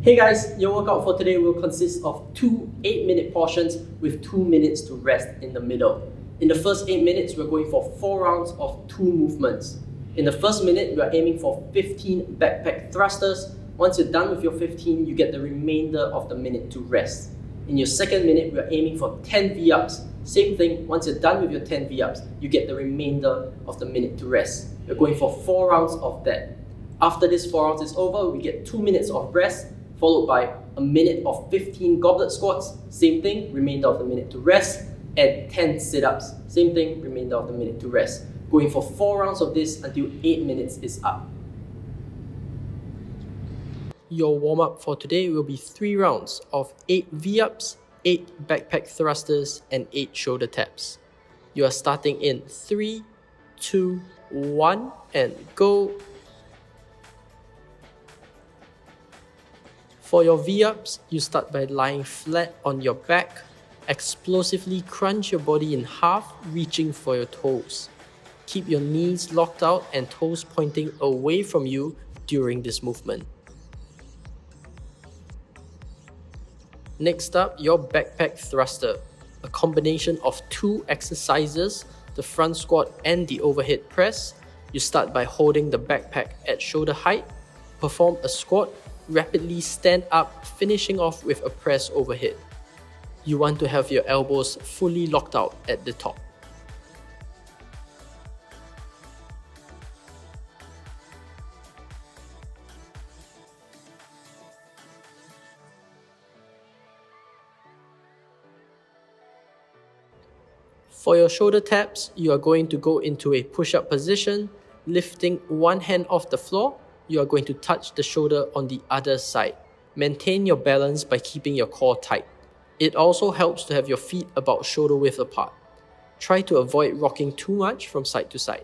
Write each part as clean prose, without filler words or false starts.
Hey guys, your workout for today will consist of two 8-minute portions with 2 minutes to rest in the middle. In the first 8 minutes, we're going for 4 rounds of 2 movements. In the first minute, we're aiming for 15 backpack thrusters. Once you're done with your 15, you get the remainder of the minute to rest. In your second minute, we're aiming for 10 V-ups. Same thing, once you're done with your 10 V-ups, you get the remainder of the minute to rest. We're going for 4 rounds of that. After this 4 rounds is over, we get 2 minutes of rest, followed by a minute of 15 goblet squats. Same thing, remainder of the minute to rest, and 10 sit-ups. Same thing, remainder of the minute to rest. Going for 4 rounds of this until 8 minutes is up. Your warm-up for today will be 3 rounds of 8 V-ups, 8 backpack thrusters, and 8 shoulder taps. You are starting in 3, 2, 1, and go. For your V-ups, you start by lying flat on your back. Explosively crunch your body in half, reaching for your toes. Keep your knees locked out and toes pointing away from you during this movement. Next up, your backpack thruster, a combination of 2 exercises, the front squat and the overhead press. You start by holding the backpack at shoulder height, perform a squat, rapidly stand up, finishing off with a press overhead. You want to have your elbows fully locked out at the top. For your shoulder taps, you are going to go into a push-up position, lifting one hand off the floor. You are going to touch the shoulder on the other side. Maintain your balance by keeping your core tight. It also helps to have your feet about shoulder width apart. Try to avoid rocking too much from side to side.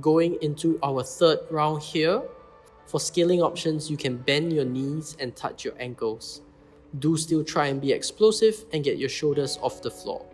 Going into our third round here. For scaling options, you can bend your knees and touch your ankles. Do still try and be explosive and get your shoulders off the floor.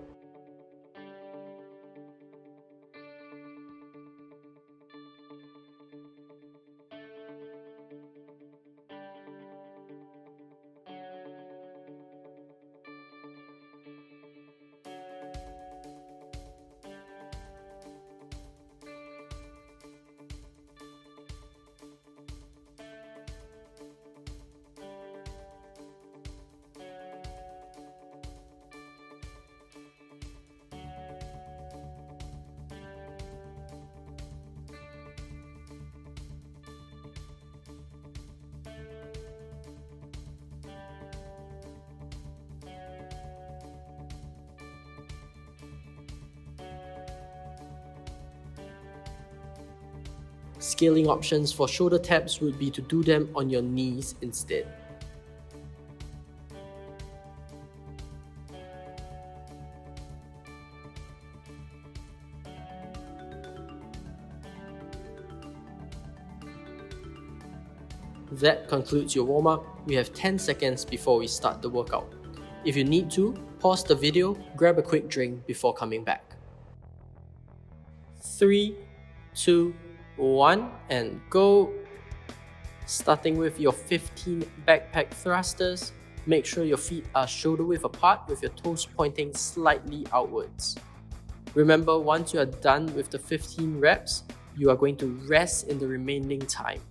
Scaling options for shoulder taps would be to do them on your knees instead. That concludes your warm-up. We have 10 seconds before we start the workout. If you need to, pause the video, grab a quick drink before coming back. 3, 2, 1, and go. Starting with your 15 backpack thrusters, make sure your feet are shoulder width apart with your toes pointing slightly outwards. Remember, once you are done with the 15 reps, you are going to rest in the remaining time.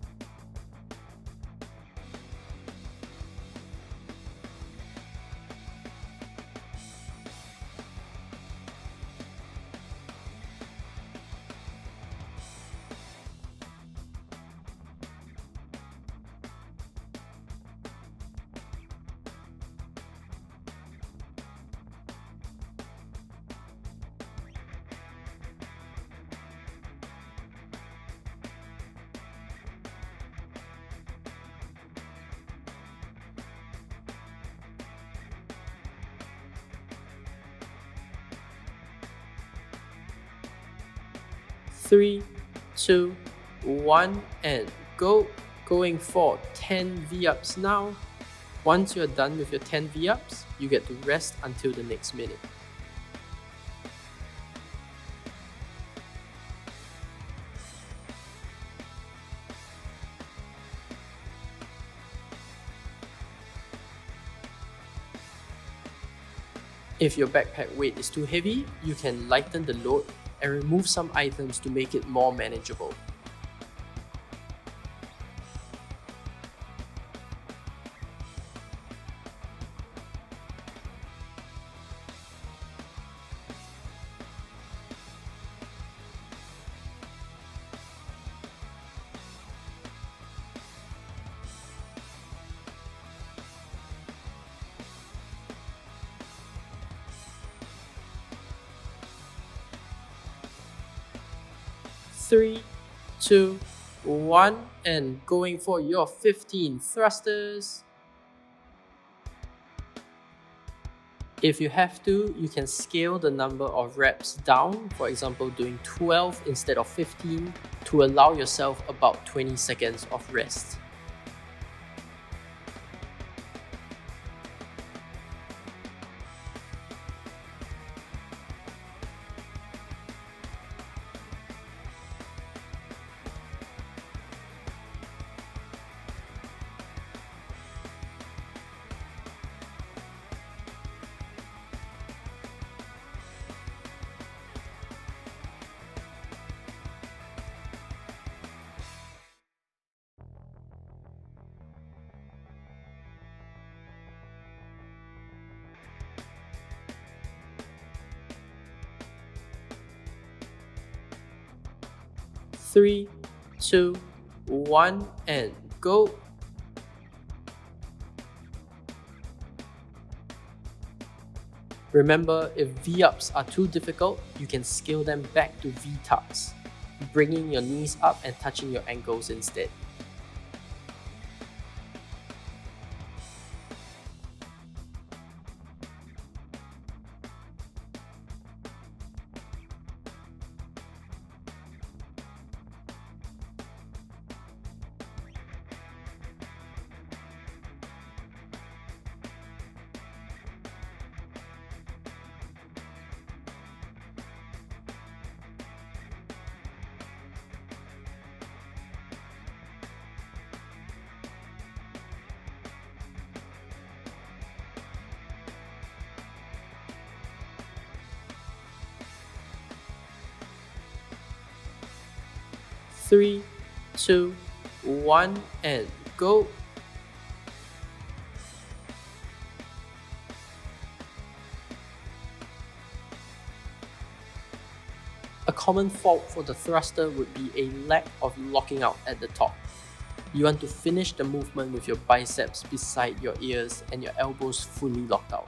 Three, 2, 1, and go. Going for 10 V-ups now. Once you're done with your 10 V-ups, you get to rest until the next minute. If your backpack weight is too heavy, you can lighten the load and remove some items to make it more manageable. Three, 2, 1, and going for your 15 thrusters. If you have to, you can scale the number of reps down, for example doing 12 instead of 15 to allow yourself about 20 seconds of rest. Three, 2, 1, and go. Remember, if V-ups are too difficult, you can scale them back to V-tucks, bringing your knees up and touching your ankles instead. Three, 2, 1, and go. A common fault for the thruster would be a lack of locking out at the top. You want to finish the movement with your biceps beside your ears and your elbows fully locked out.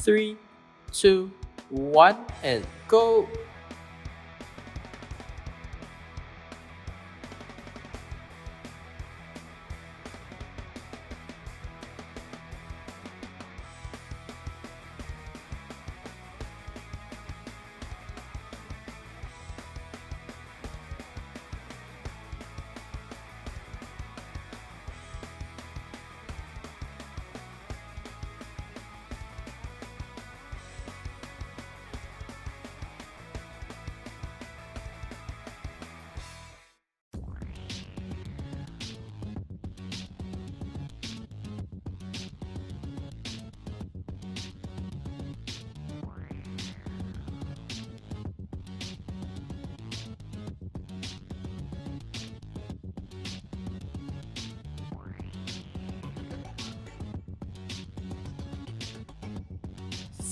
3, 2, 1, and go.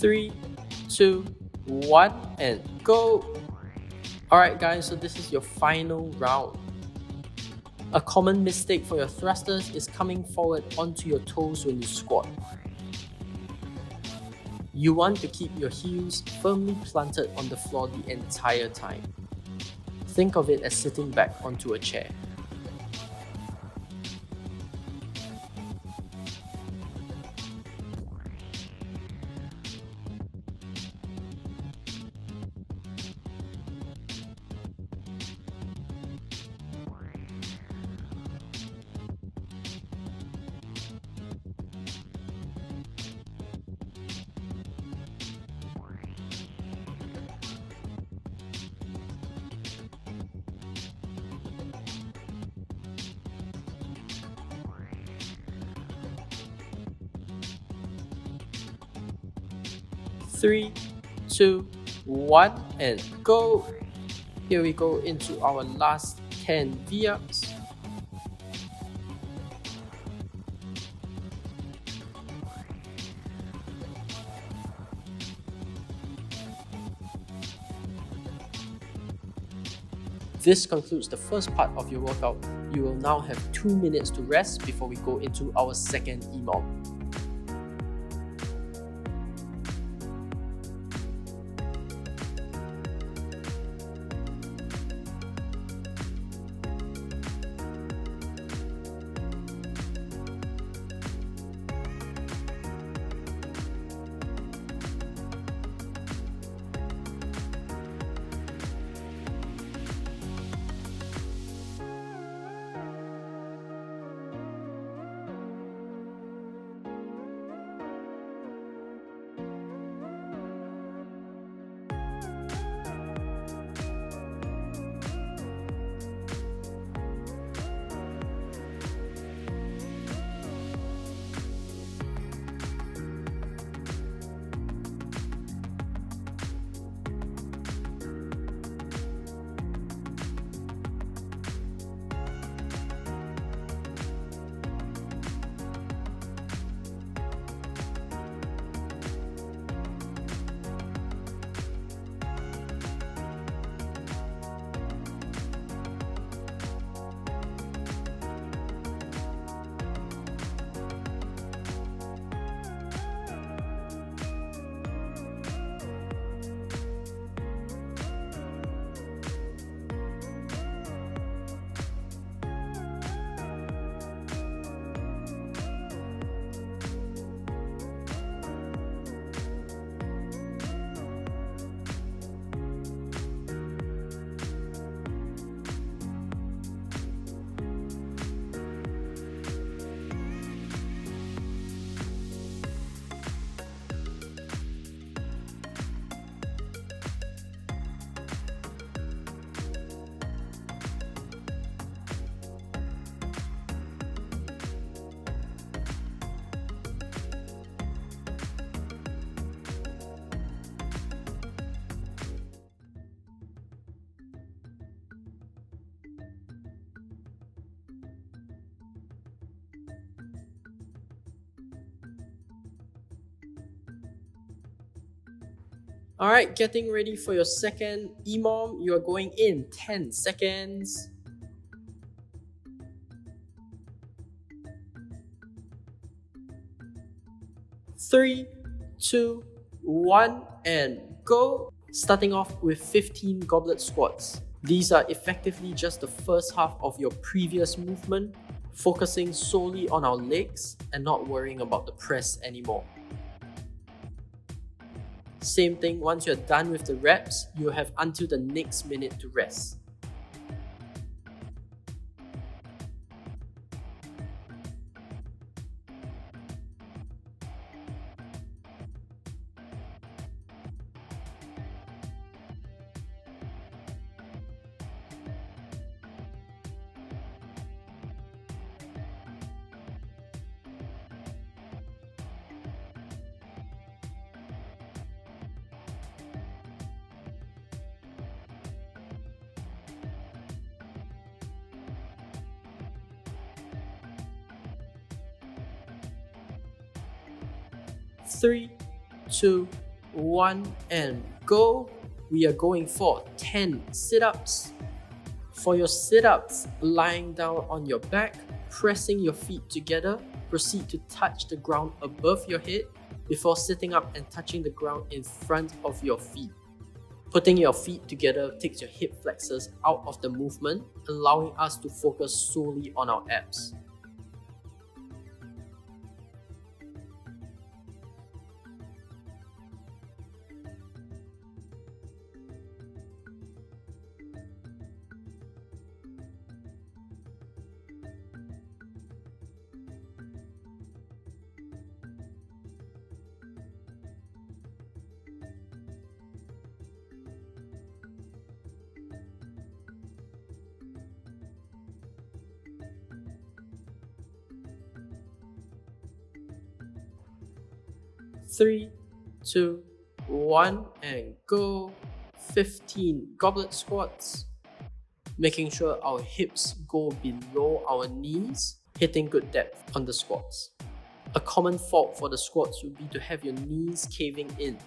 Three, 2, 1, and go. Alright guys, so this is your final round. A common mistake for your thrusters is coming forward onto your toes when you squat. You want to keep your heels firmly planted on the floor the entire time. Think of it as sitting back onto a chair. Three, 2, 1, and go. Here we go into our last 10 V-ups. This concludes the first part of your workout. You will now have 2 minutes to rest before we go into our second EMOM. Alright, getting ready for your second EMOM. You are going in 10 seconds. 3, 2, 1, and go! Starting off with 15 goblet squats. These are effectively just the first half of your previous movement, focusing solely on our legs and not worrying about the press anymore. Same thing, once you're done with the reps, you have until the next minute to rest. Three, 2, 1, and go! We are going for 10 sit-ups. For your sit-ups, lying down on your back, pressing your feet together, proceed to touch the ground above your head before sitting up and touching the ground in front of your feet. Putting your feet together takes your hip flexors out of the movement, allowing us to focus solely on our abs. 3, 2, 1, and go! 15 goblet squats. Making sure our hips go below our knees, hitting good depth on the squats. A common fault for the squats would be to have your knees caving in.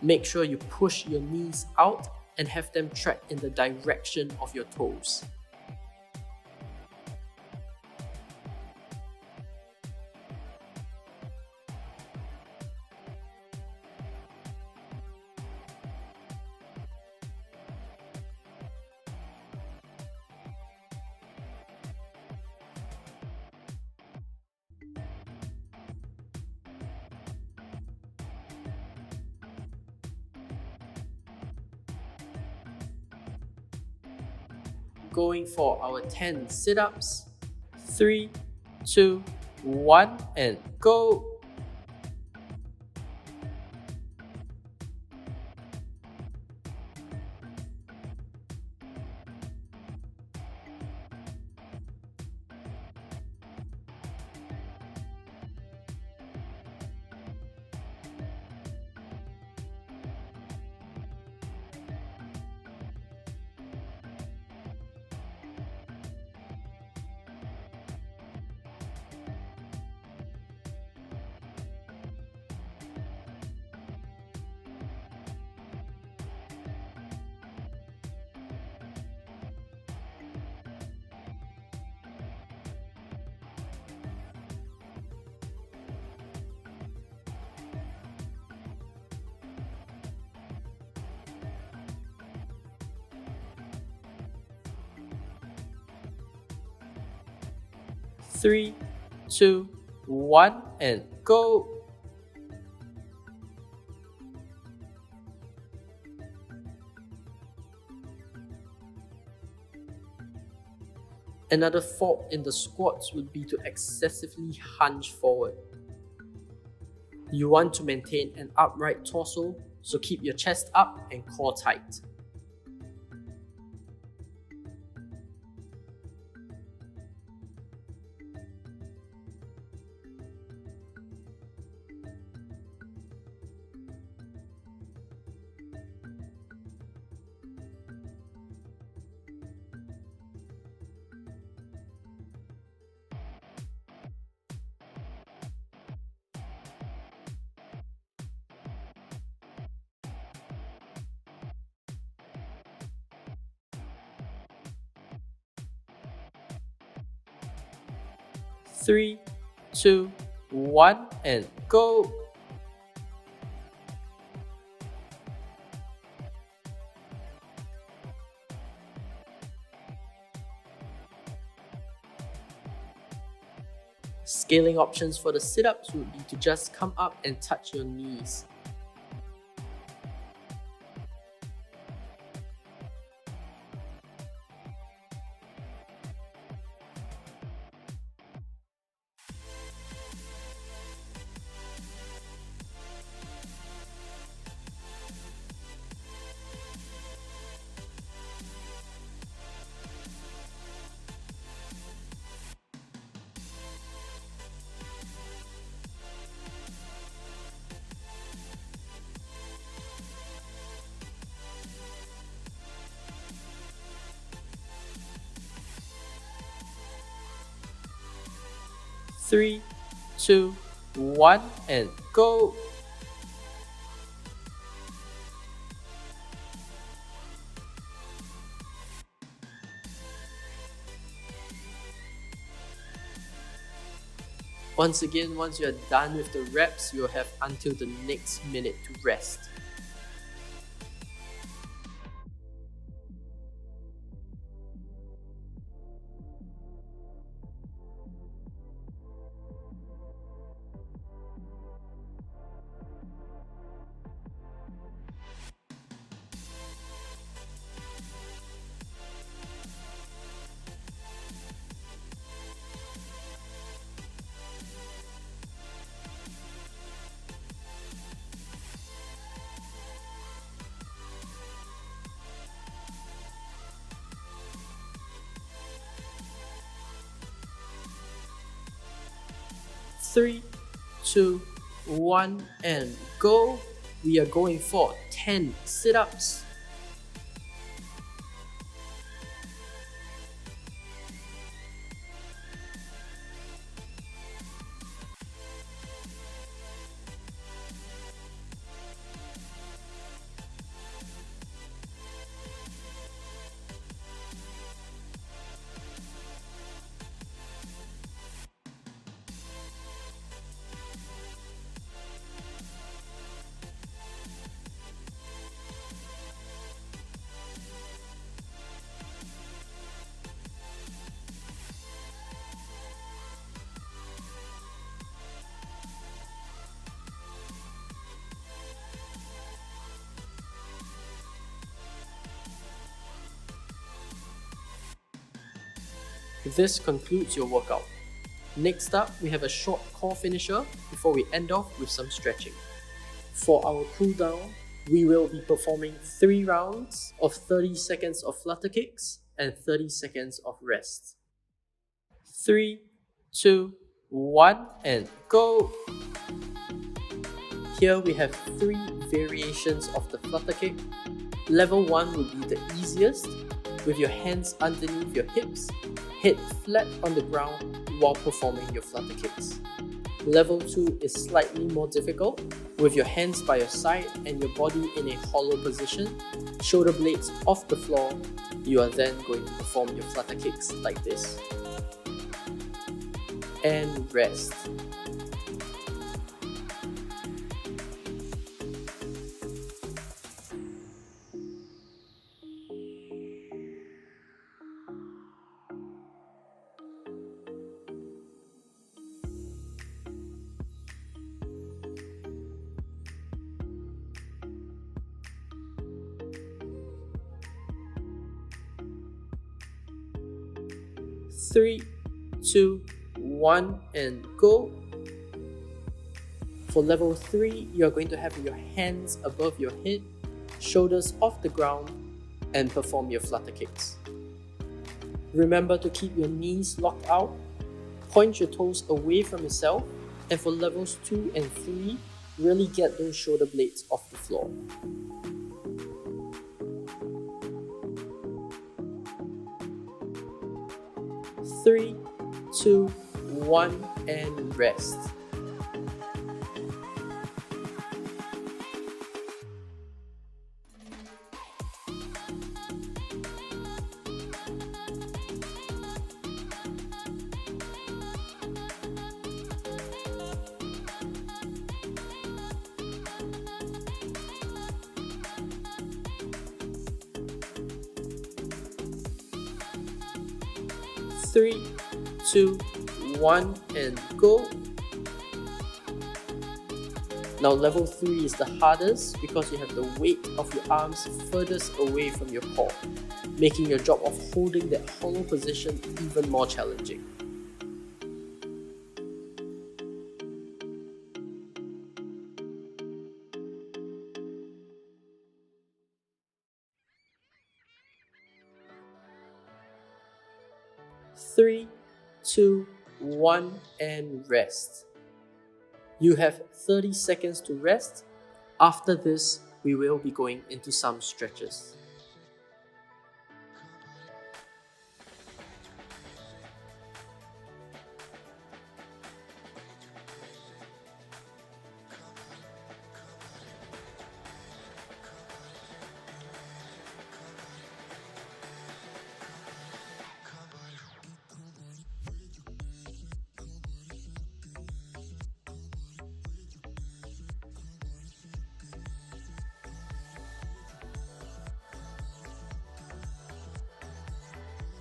Make sure you push your knees out and have them track in the direction of your toes. Going for our 10 sit-ups. 3, 2, 1, and go! Three, 2, 1, and go! Another fault in the squats would be to excessively hunch forward. You want to maintain an upright torso, so keep your chest up and core tight. 3, 2, 1, and go. Scaling options for the sit-ups would be to just come up and touch your knees. Three, 2, 1, and go. Once again, once you are done with the reps, you'll have until the next minute to rest. Three, 2, 1, and go. We are going for 10 sit-ups. This concludes your workout. Next up, we have a short core finisher before we end off with some stretching. For our cool down, we will be performing 3 rounds of 30 seconds of flutter kicks and 30 seconds of rest. 3, 2, 1, and go! Here we have 3 variations of the flutter kick. Level 1 will be the easiest, with your hands underneath your hips, head flat on the ground while performing your flutter kicks. Level 2 is slightly more difficult, with your hands by your side and your body in a hollow position, shoulder blades off the floor. You are then going to perform your flutter kicks like this. And rest. Three, 2, 1, and go. For level 3, you are going to have your hands above your head, shoulders off the ground, and perform your flutter kicks. Remember to keep your knees locked out, point your toes away from yourself, and for levels 2 and 3, really get those shoulder blades off the floor. Three, 2, 1, and rest. 3, 2, 1, and go. Now level 3 is the hardest because you have the weight of your arms furthest away from your core, making your job of holding that hollow position even more challenging. Three, 2, 1, and rest. You have 30 seconds to rest. After this, we will be going into some stretches.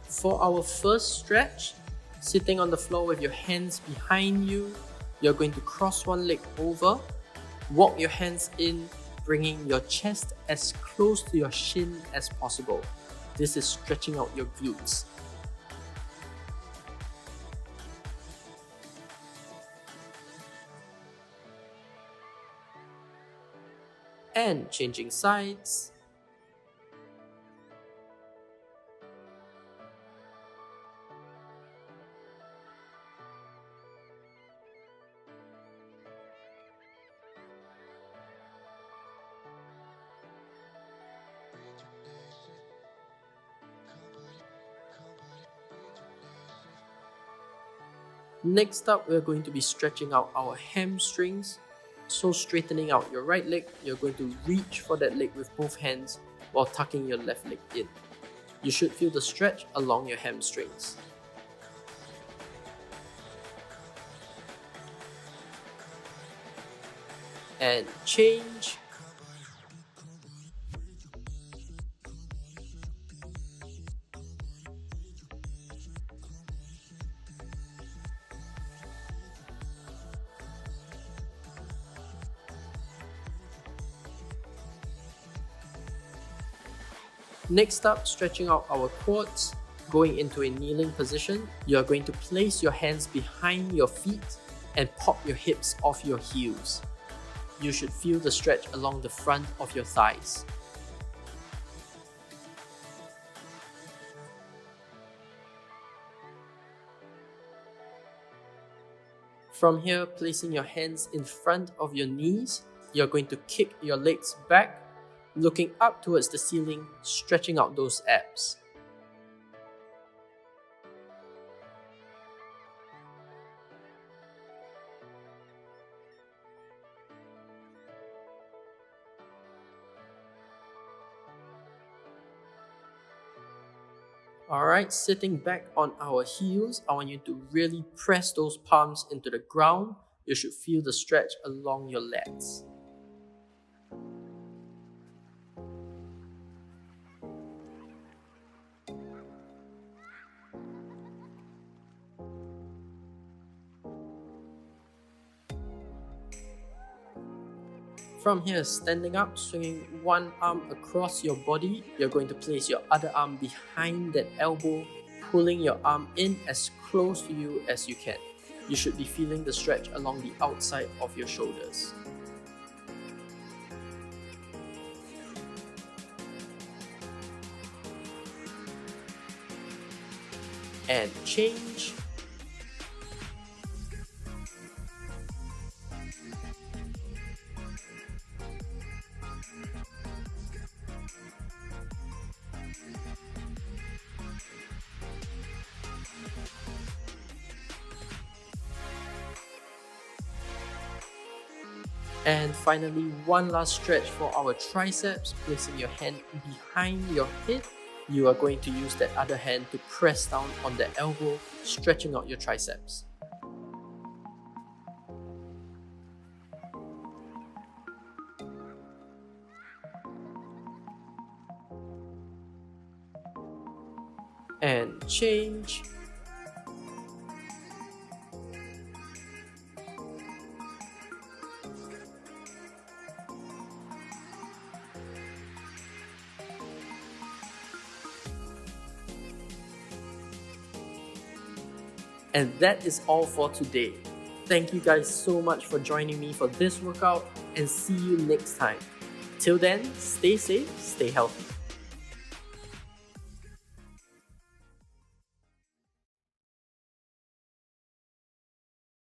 For our first stretch, sitting on the floor with your hands behind you, you're going to cross one leg over, walk your hands in, bringing your chest as close to your shin as possible. This is stretching out your glutes. And changing sides. Next up, we're going to be stretching out our hamstrings. So straightening out your right leg, you're going to reach for that leg with both hands while tucking your left leg in. You should feel the stretch along your hamstrings. And change. Next up, stretching out our quads, going into a kneeling position. You are going to place your hands behind your feet and pop your hips off your heels. You should feel the stretch along the front of your thighs. From here, placing your hands in front of your knees, you're going to kick your legs back, looking up towards the ceiling, stretching out those abs. Alright, sitting back on our heels, I want you to really press those palms into the ground. You should feel the stretch along your lats. From here, standing up, swinging one arm across your body, you're going to place your other arm behind that elbow, pulling your arm in as close to you as you can. You should be feeling the stretch along the outside of your shoulders. And change. And finally, one last stretch for our triceps, placing your hand behind your head. You are going to use that other hand to press down on the elbow, stretching out your triceps. And change. And that is all for today. Thank you guys so much for joining me for this workout, and see you next time. Till then, stay safe, stay healthy.